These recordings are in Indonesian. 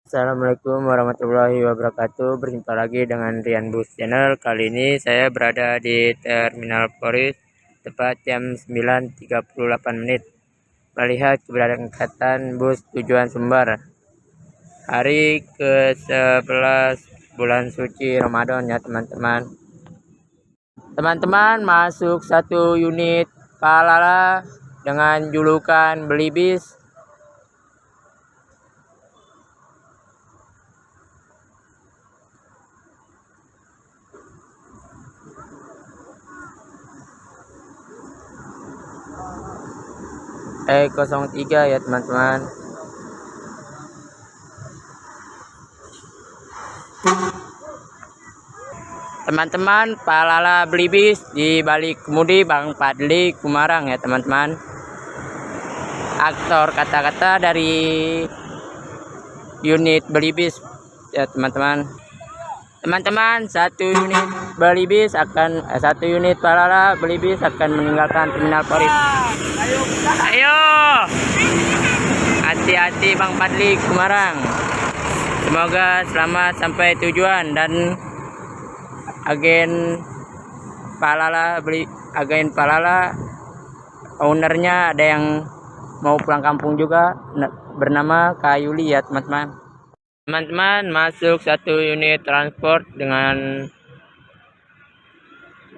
Assalamualaikum warahmatullahi wabarakatuh. Berjumpa lagi dengan Rian Bus Channel. Kali ini saya berada di Terminal Polri tepat jam 9.38 menit melihat keberangkatan bus tujuan Sumbar hari ke-11 bulan suci Ramadan ya teman-teman. Teman-teman, masuk satu unit Palala dengan julukan Belibis. E03 ya teman-teman. Teman-teman, Palala Belibis di balik kemudi Bang Padli Kumarang ya teman-teman. Aktor kata-kata dari unit Belibis ya teman-teman. Teman-teman, satu unit Palala Belibis akan meninggalkan Terminal Polri. Ayo, hati-hati Bang Padli Kumarang. Semoga selamat sampai tujuan dan agen Palala ownernya ada yang mau pulang kampung juga, bernama Kak Yuli ya teman-teman. Teman-teman, masuk satu unit transport dengan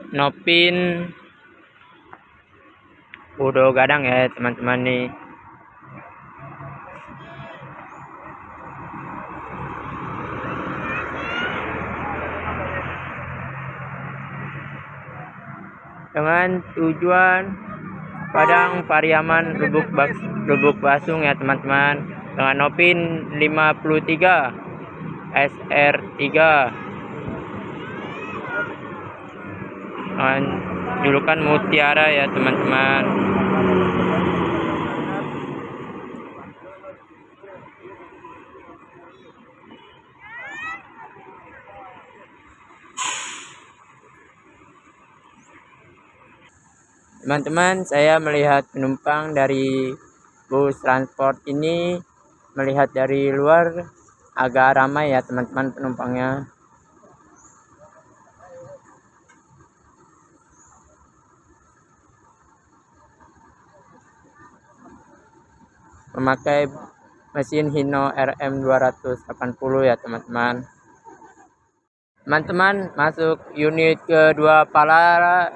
Nopin Udo Gadang ya teman-teman nih. Dengan tujuan Padang Pariaman Lubuk Basung ya teman-teman, dengan Nopin 53 SR3 dengan julukan Mutiara ya teman-teman. Teman-teman, saya melihat penumpang dari bus transport ini, melihat dari luar agak ramai ya teman-teman penumpangnya. Memakai mesin Hino RM 280 ya teman-teman. Teman-teman, masuk unit kedua Palala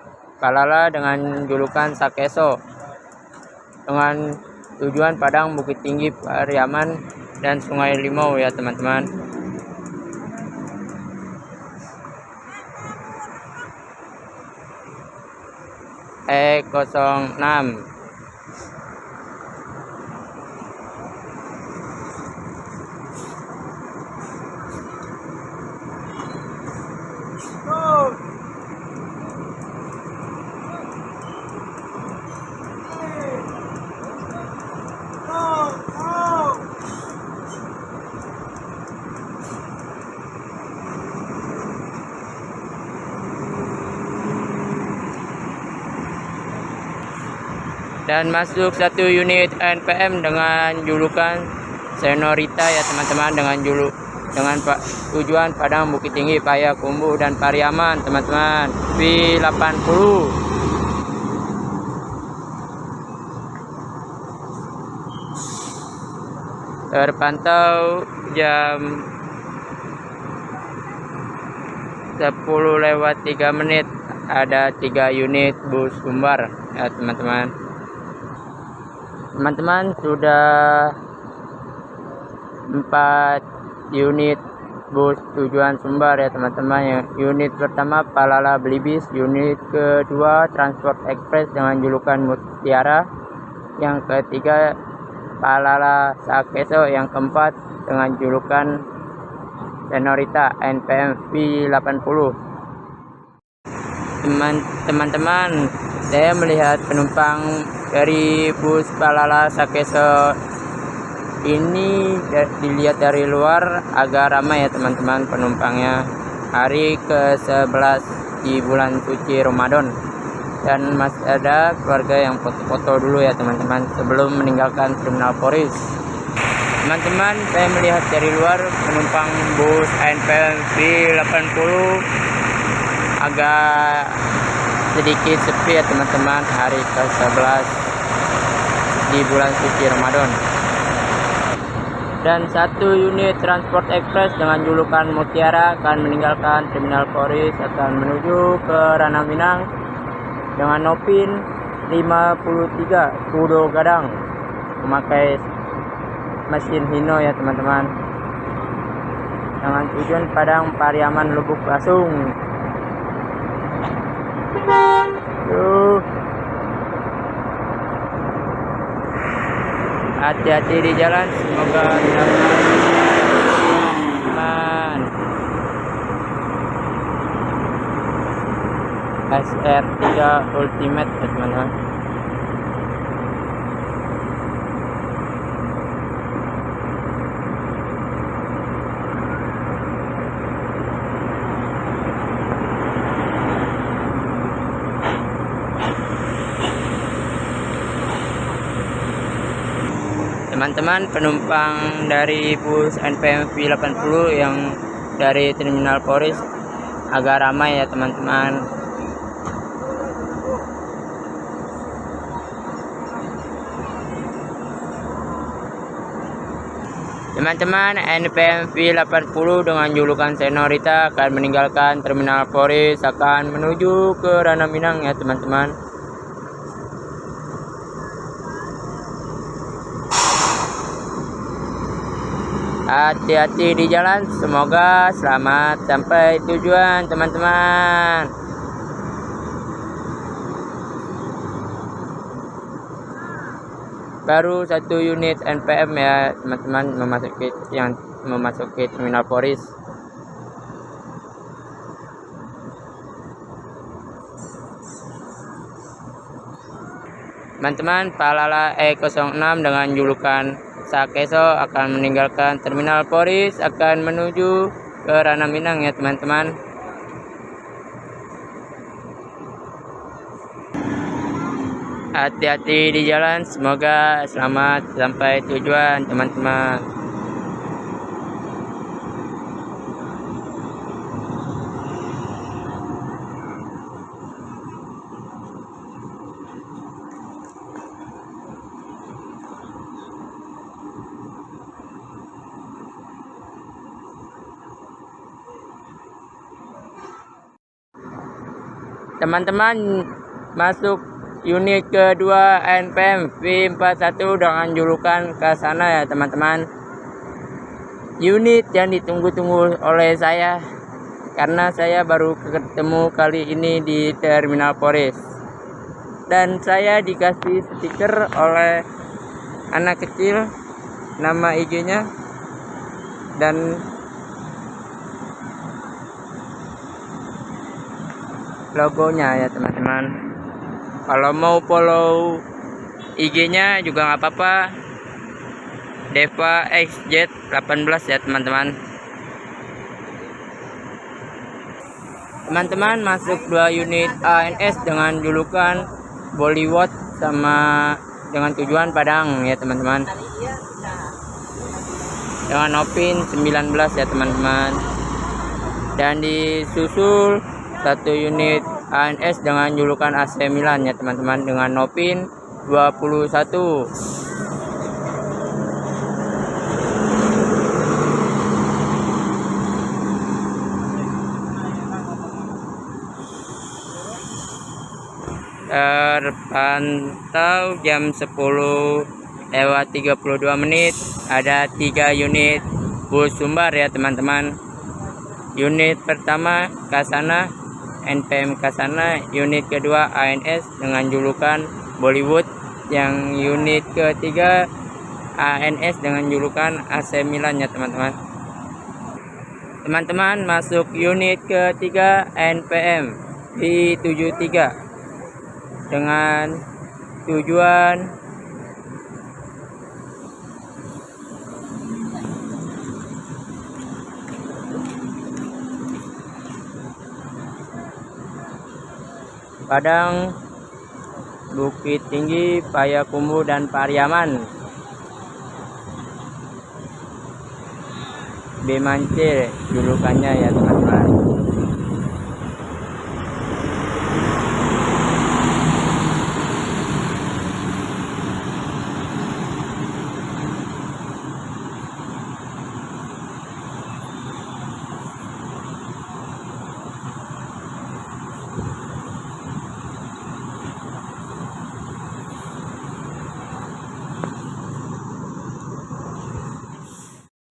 dengan julukan Sakeso dengan tujuan Padang, Bukit Tinggi, Pariaman dan Sungai Limau ya teman-teman. E06 dan masuk satu unit NPM dengan julukan Senorita ya teman-teman, dengan tujuan Padang, Bukit Tinggi, Payakumbuh dan Pariaman teman-teman. V80 terpantau jam 10:03 ada 3 unit bus Sumbar ya teman-teman. Teman-teman, sudah 4 unit bus tujuan Sumbar ya teman-teman. Unit pertama Palala Belibis, unit kedua Transport Express dengan julukan Mutiara, yang ketiga Palala Sakeso, yang keempat dengan julukan Senorita NPM V80. Teman-teman, saya melihat penumpang dari bus Palala Sakeso ini dilihat dari luar agak ramai ya teman-teman penumpangnya. Hari ke-11 di bulan suci Ramadan, dan masih ada keluarga yang foto-foto dulu ya teman-teman sebelum meninggalkan Terminal Polri. Teman-teman, saya melihat dari luar penumpang bus NPM V80 agak sedikit sepi ya teman-teman, hari ke-11 di bulan suci Ramadan. Dan satu unit transport ekspres dengan julukan Mutiara akan meninggalkan Terminal Poris, akan menuju ke Ranah Minang dengan Nopin 53 Kudo Gadang, memakai mesin Hino ya teman-teman, dengan tujuan Padang, Pariaman, Lubuk Basung. Hati-hati di jalan, semoga aman. SR3 Ultimate ya teman-teman. Teman-teman, penumpang dari bus NPM V80 yang dari Terminal Poris agak ramai ya teman-teman. Teman-teman, NPM V80 dengan julukan Senorita akan meninggalkan Terminal Poris, akan menuju ke Ranah Minang ya teman-teman. Hati-hati di jalan, semoga selamat sampai tujuan teman-teman. Baru satu unit NPM ya teman-teman memasuki Terminal Poris. Teman-teman, Palala E06 dengan julukan Sakeso akan meninggalkan Terminal Poris, akan menuju ke Ranah Minang ya teman-teman. Hati-hati di jalan, semoga selamat sampai tujuan teman-teman. Teman-teman, masuk unit kedua NPM V41 dengan julukan Kasana ya teman-teman. Unit yang ditunggu-tunggu oleh saya, karena saya baru ketemu kali ini di Terminal Poris. Dan saya dikasih stiker oleh anak kecil, nama IG-nya dan logonya ya teman-teman. Kalau mau follow IG-nya juga nggak apa-apa, Deva XZ18 ya teman-teman. Teman-teman, masuk 2 unit ANS dengan julukan Bollywood sama dengan tujuan Padang ya teman-teman, dengan Nopin 19 ya teman-teman. Dan disusul satu unit ANS dengan julukan AC Milan ya teman-teman, dengan Nopin 21. Terpantau jam 10:32, ada 3 unit bus Sumbar ya teman-teman. Unit pertama Kasana, NPM Kasana. Unit kedua ANS dengan julukan Bollywood. Yang unit ketiga ANS dengan julukan AC Milan ya teman-teman. Teman-teman, masuk unit ketiga NPM V73 dengan tujuan Padang, Bukit Tinggi, Payakumbuh, dan Pariaman. Bemance julukannya ya teman-teman.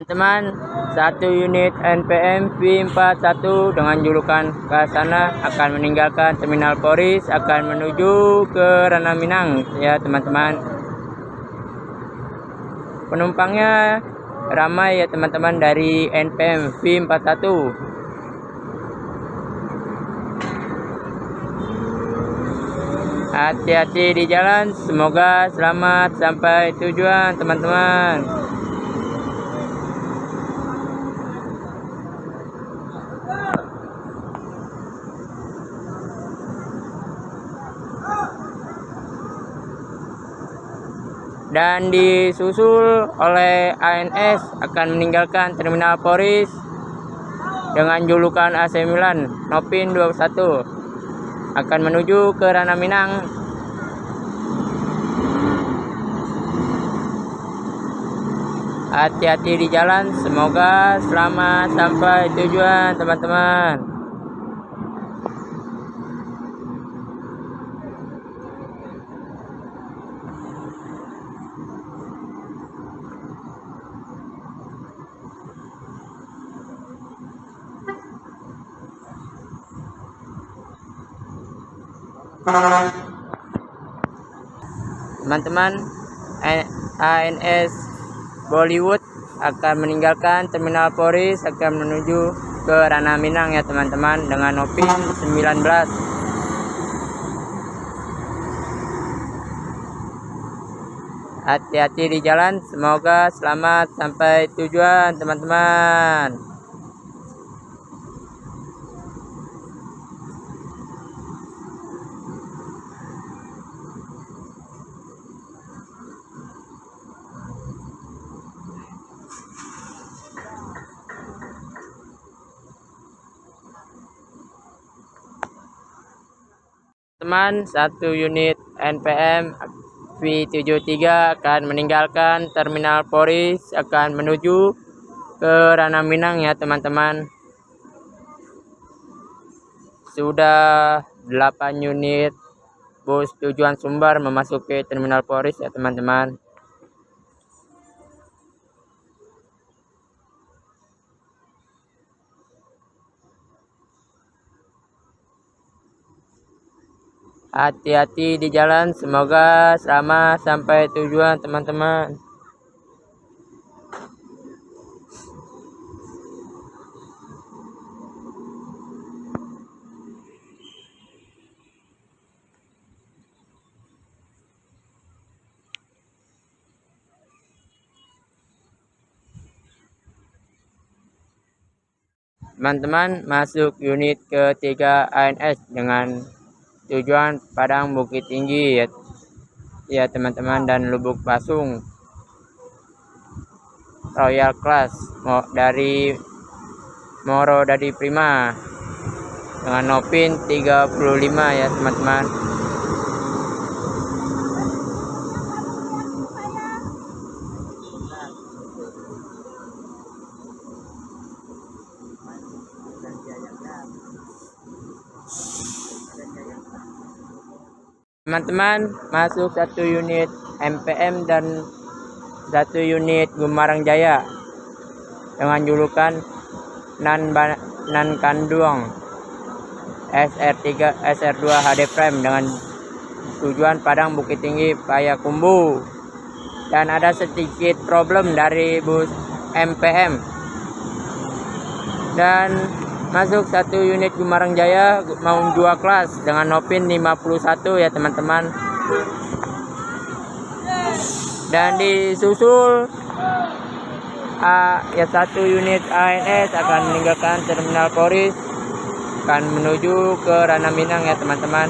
Teman, satu unit NPM V41 dengan julukan Kasana akan meninggalkan Terminal Polri, akan menuju ke Ranah Minang ya teman-teman. Penumpangnya ramai ya teman-teman dari NPM V41. Hati-hati di jalan, semoga selamat sampai tujuan teman-teman. Dan disusul oleh ANS akan meninggalkan Terminal Polri dengan julukan AC Milan Nopin 21 akan menuju ke Ranah Minang. Hati-hati di jalan, semoga selamat sampai tujuan teman-teman. Teman-teman, ANS Bollywood akan meninggalkan Terminal Polri, akan menuju ke Ranah Minang ya teman-teman dengan Nopin 19. Hati-hati di jalan, semoga selamat sampai tujuan teman-teman. Teman, satu unit NPM V73 akan meninggalkan Terminal Polri, akan menuju ke Ranah Minang ya teman-teman. Sudah 8 unit bus tujuan Sumbar memasuki Terminal Polri ya teman-teman. Hati-hati di jalan, semoga selamat sampai tujuan teman-teman. Teman-teman, masuk unit ketiga ANS dengan tujuan Padang Bukit Tinggi ya teman-teman, dan Lubuk Pasung Royal Class dari Moro Dadi Prima dengan Nopin 35 ya teman-teman. Teman-teman, masuk satu unit MPM dan satu unit Gumarang Jaya dengan julukan Nan Kanduang SR2 HD Prime dengan tujuan Padang Bukit Tinggi Payakumbuh. Dan ada sedikit problem dari bus MPM. Dan masuk satu unit Gumarang Jaya mau 2 kelas dengan Nopin 51 ya teman-teman. Dan disusul ya satu unit ANS akan meninggalkan Terminal Polri, akan menuju ke Ranah Minang ya teman-teman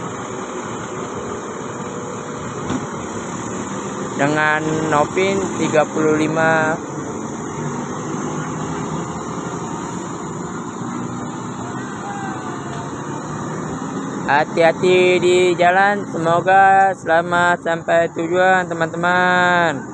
dengan Nopin 35. Hati-hati di jalan, semoga selamat sampai tujuan teman-teman.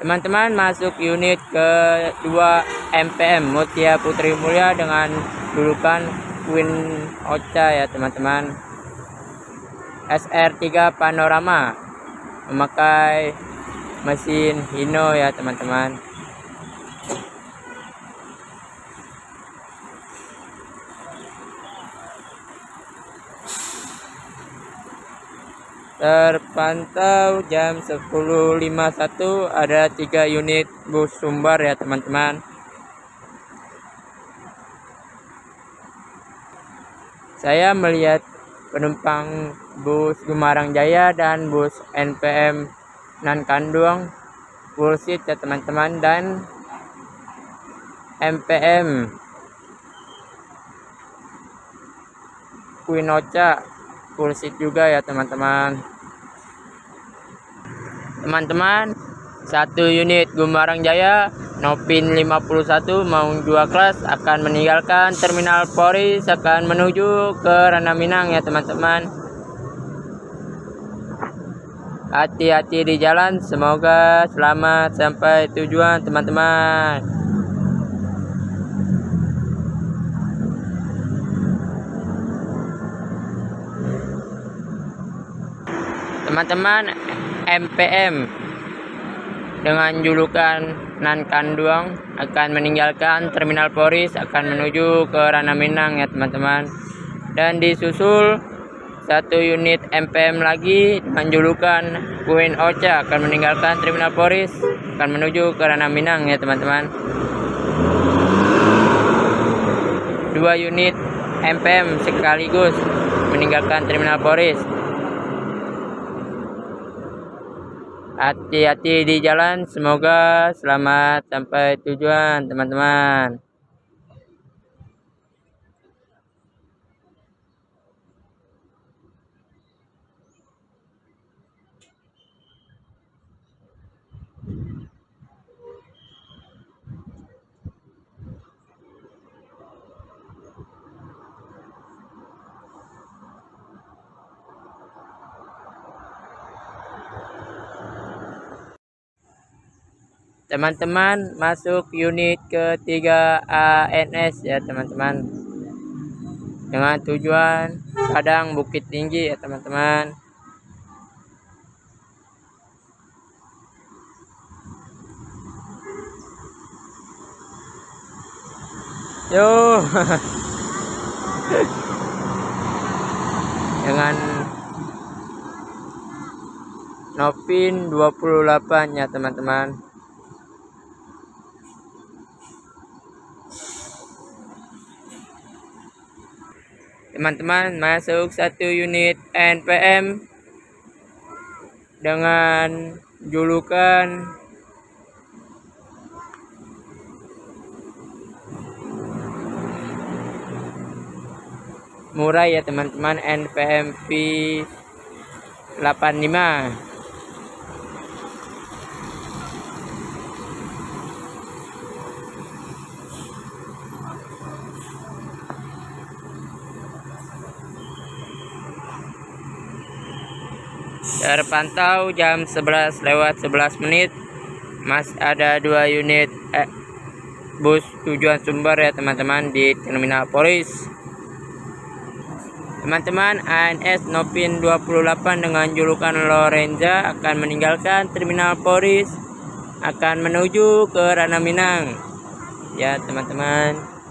Teman-teman masuk unit kedua MPM Mutia Putri Mulia dengan julukan Queen Ocha ya teman-teman. SR3 Panorama memakai mesin Hino ya teman-teman. Terpantau jam 10.51 ada 3 unit bus Sumbar ya teman-teman. Saya melihat penumpang bus Gumarang Jaya dan bus NPM Nan Kanduang full seat ya teman-teman, dan MPM Queen Ocha full seat juga ya teman-teman. Teman-teman, satu unit Gumarang Jaya Nopin 51 Maung 2 kelas akan meninggalkan Terminal Polri akan menuju ke Ranah Minang ya teman-teman. Hati-hati di jalan, semoga selamat sampai tujuan teman-teman. Teman-teman, MPM dengan julukan Nan Kanduang akan meninggalkan Terminal Polri akan menuju ke Ranah Minang ya teman-teman. Dan disusul satu unit MPM lagi dengan julukan Queen Ocha akan meninggalkan Terminal Polri akan menuju ke Ranah Minang ya teman-teman. Dua unit MPM sekaligus meninggalkan Terminal Polri. Hati-hati di jalan, semoga selamat sampai tujuan teman-teman. Teman-teman masuk unit ketiga ANS ya teman-teman, dengan tujuan Padang Bukit Tinggi ya teman-teman. Yo dengan Nopin 28 ya teman-teman. Teman-teman masuk satu unit NPM dengan julukan Murai ya teman-teman, NPM V85. Terpantau jam 11:11 masih ada 2 unit bus tujuan Sumbar ya teman-teman di Terminal Polri. Teman-teman, ANS Nopin 28 dengan julukan Lorenza akan meninggalkan Terminal Polri akan menuju ke Ranah Minang ya teman-teman.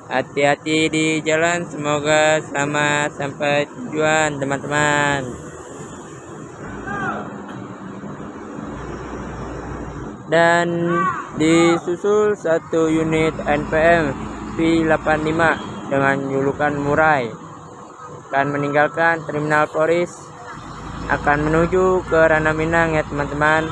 Hati-hati di jalan, semoga selamat sampai tujuan teman-teman. Dan disusul satu unit NPM V85 dengan julukan Murai akan meninggalkan Terminal Polri akan menuju ke Ranah Minang ya teman-teman.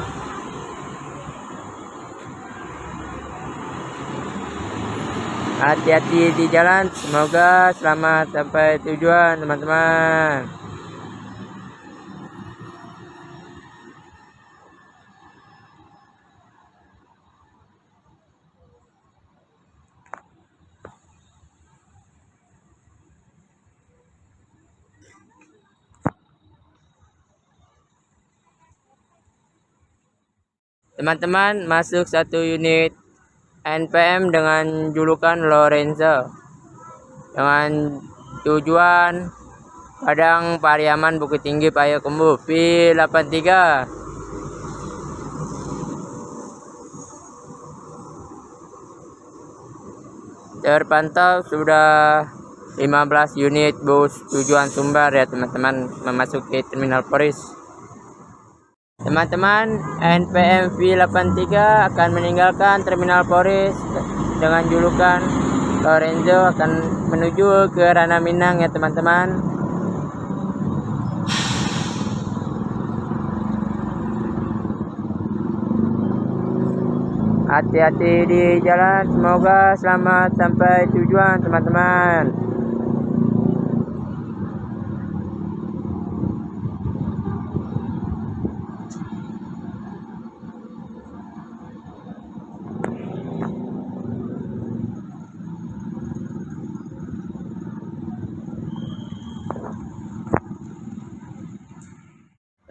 Hati-hati di jalan, semoga selamat sampai tujuan teman-teman. Teman-teman, masuk satu unit NPM dengan julukan Lorenzo dengan tujuan Padang Pariaman Bukit Tinggi Payakumbuh P83. Terpantau sudah 15 unit bus tujuan Sumbar ya teman-teman memasuki Terminal Poris. Teman-teman, NPM V83 akan meninggalkan Terminal Poris dengan julukan Lorenzo akan menuju ke Ranah Minang ya teman-teman. Hati-hati di jalan, semoga selamat sampai tujuan teman-teman.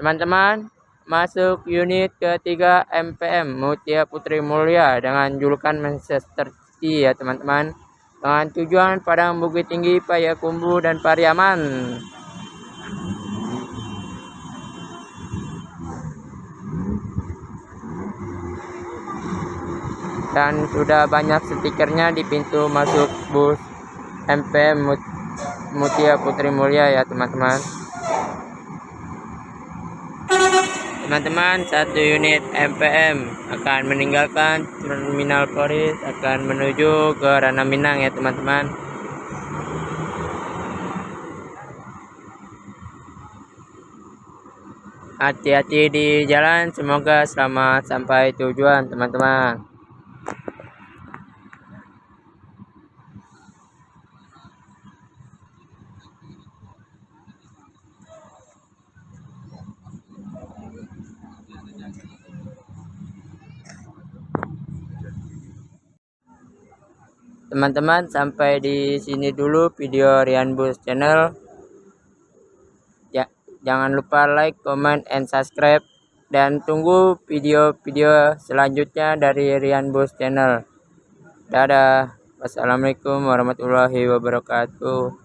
Teman-teman, masuk unit ketiga MPM Mutia Putri Mulia dengan julukan Manchester City ya teman-teman, dengan tujuan Padang Bukit Tinggi Payakumbuh dan Pariaman. Dan sudah banyak stikernya di pintu masuk bus MPM Mutia Putri Mulia ya teman-teman. Teman-teman, satu unit MPM akan meninggalkan Terminal Poris akan menuju ke Ranah Minang ya teman-teman. Hati-hati di jalan, semoga selamat sampai tujuan teman-teman. Teman-teman, sampai di sini dulu video Rian Bus Channel. Ya, jangan lupa like, comment, and subscribe, dan tunggu video-video selanjutnya dari Rian Bus Channel. Dadah. Wassalamualaikum warahmatullahi wabarakatuh.